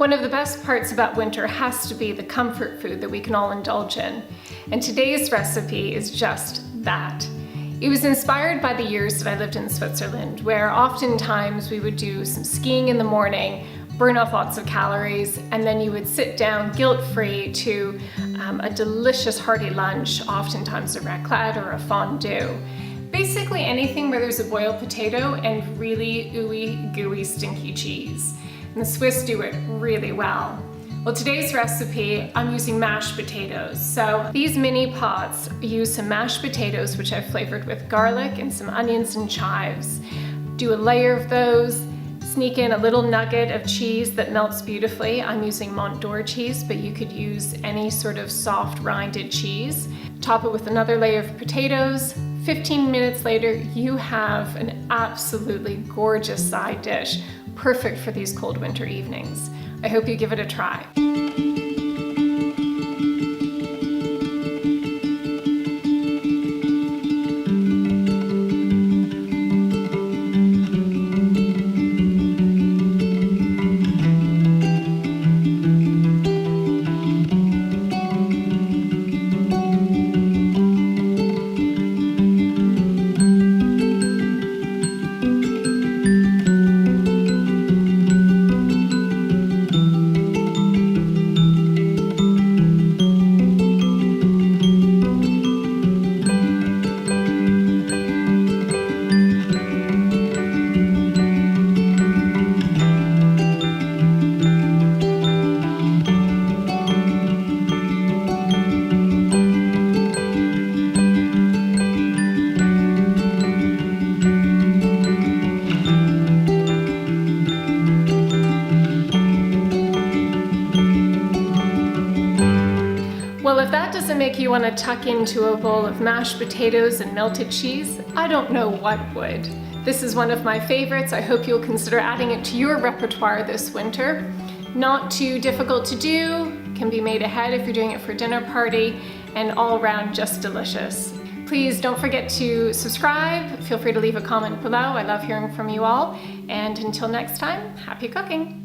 One of the best parts about winter has to be the comfort food that we can all indulge in. And today's recipe is just that. It was inspired by the years that I lived in Switzerland, where oftentimes we would do some skiing in the morning, burn off lots of calories, and then you would sit down guilt-free to a delicious hearty lunch, oftentimes a raclette or a fondue. Basically anything where there's a boiled potato and really ooey, gooey, stinky cheese. And the Swiss do it really well. Well, today's recipe, I'm using mashed potatoes. So these mini pots use some mashed potatoes, which I've flavored with garlic and some onions and chives. Do a layer of those, sneak in a little nugget of cheese that melts beautifully. I'm using Mont cheese, but you could use any sort of soft rinded cheese. Top it with another layer of potatoes. 15 minutes later, you have an absolutely gorgeous side dish, perfect for these cold winter evenings. I hope you give it a try. Well, if that doesn't make you want to tuck into a bowl of mashed potatoes and melted cheese, I don't know what would. This is one of my favorites. I hope you'll consider adding it to your repertoire this winter. Not too difficult to do, can be made ahead if you're doing it for a dinner party, and all around just delicious. Please don't forget to subscribe. Feel free to leave a comment below. I love hearing from you all. And until next time, happy cooking.